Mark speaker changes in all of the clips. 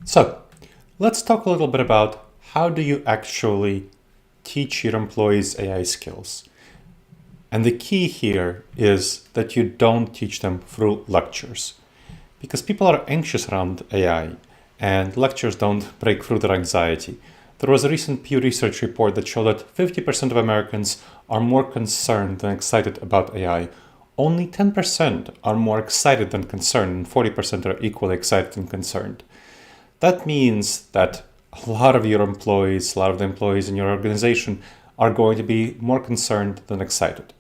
Speaker 1: So let's talk a little bit about how do you actually teach your employees AI skills. And the key here is that you don't teach them through lectures because people are anxious around AI and lectures don't break through their anxiety. There was a recent Pew Research report that showed that 50% of Americans are more concerned than excited about AI. Only 10% are more excited than concerned, and 40% are equally excited and concerned. That means that a lot of the employees in your organization are going to be more concerned than excited.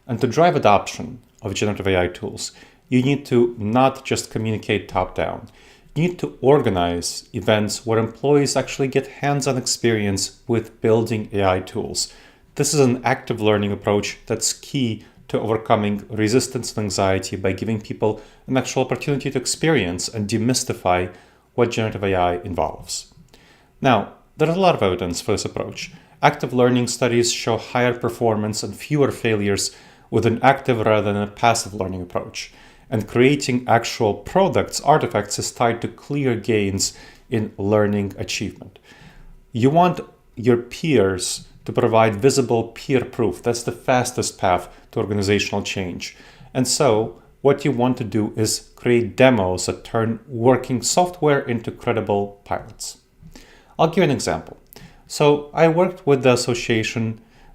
Speaker 1: And to drive adoption of generative AI tools, you need to not just communicate top-down. You need to organize events where employees actually get hands-on experience with building AI tools. This is an active learning approach that's key to overcoming resistance and anxiety by giving people an actual opportunity to experience and demystify what generative AI involves. Now, there's a lot of evidence for this approach. Active learning studies show higher performance and fewer failures with an active rather than a passive learning approach. And creating actual products, artifacts, is tied to clear gains in learning achievement. You want your peers to provide visible peer proof. That's the fastest path to organizational change. And so what you want to do is create demos that turn working software into credible pilots. I'll give you an example. So I worked with the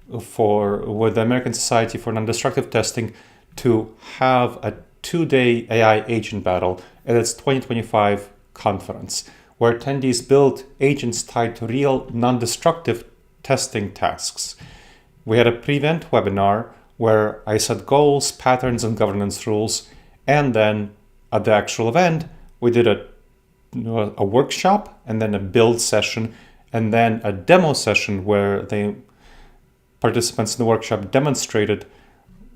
Speaker 1: with the American Society for Non-Destructive Testing to have a 2-day AI agent battle at its 2025 conference, where attendees built agents tied to real non-destructive testing tasks. We had a pre-event webinar where I set goals, patterns, and governance rules, and then at the actual event, we did a workshop, and then a build session, and then a demo session where the participants in the workshop demonstrated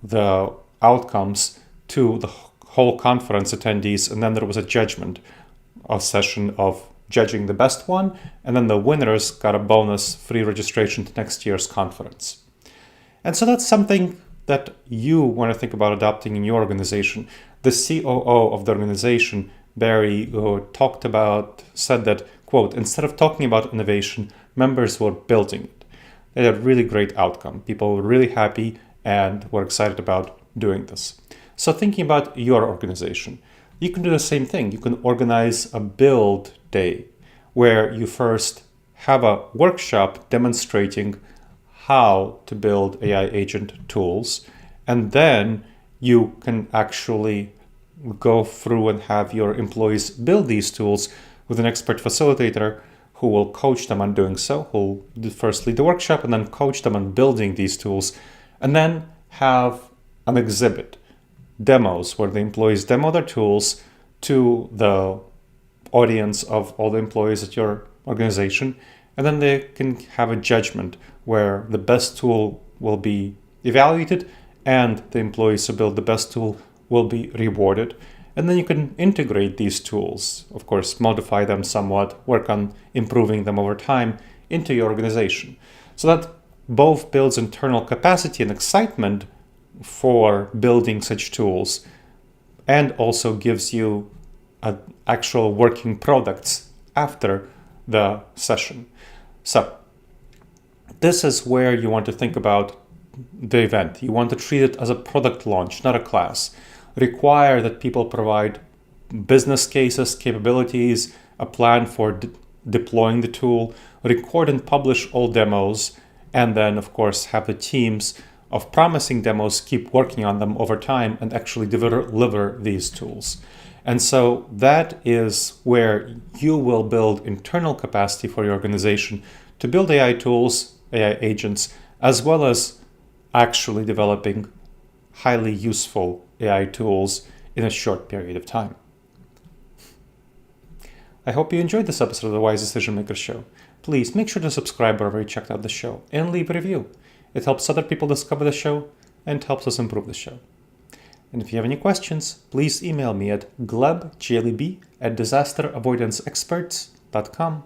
Speaker 1: the outcomes to the whole conference attendees, and then there was a session of judging the best one, and then the winners got a bonus free registration to next year's conference. And so that's something that you want to think about adopting in your organization. The COO of the organization, Barry, said that, quote, instead of talking about innovation, members were building it. They had a really great outcome. People were really happy and were excited about doing this. So thinking about your organization, you can do the same thing. You can organize a build day where you first have a workshop demonstrating how to build AI agent tools, and then you can actually go through and have your employees build these tools with an expert facilitator who will coach them on doing so, who will first lead the workshop and then coach them on building these tools, and then have an exhibit, demos where the employees demo their tools to the audience of all the employees at your organization, and then they can have a judgment where the best tool will be evaluated and the employees who build the best tool will be rewarded. And then you can integrate these tools, of course, modify them somewhat, work on improving them over time into your organization. So that both builds internal capacity and excitement for building such tools and also gives you actual working products after the session. So this is where you want to think about the event. You want to treat it as a product launch, not a class. Require that people provide business cases, capabilities, a plan for deploying the tool, record and publish all demos, and then, of course, have the teams of promising demos keep working on them over time and actually deliver these tools. And so that is where you will build internal capacity for your organization to build AI tools, AI agents, as well as actually developing highly useful AI tools in a short period of time. I hope you enjoyed this episode of the Wise Decision Maker Show. Please make sure to subscribe wherever you checked out the show and leave a review. It helps other people discover the show and helps us improve the show. And if you have any questions, please email me at gleb, Gleb, at disasteravoidanceexperts.com.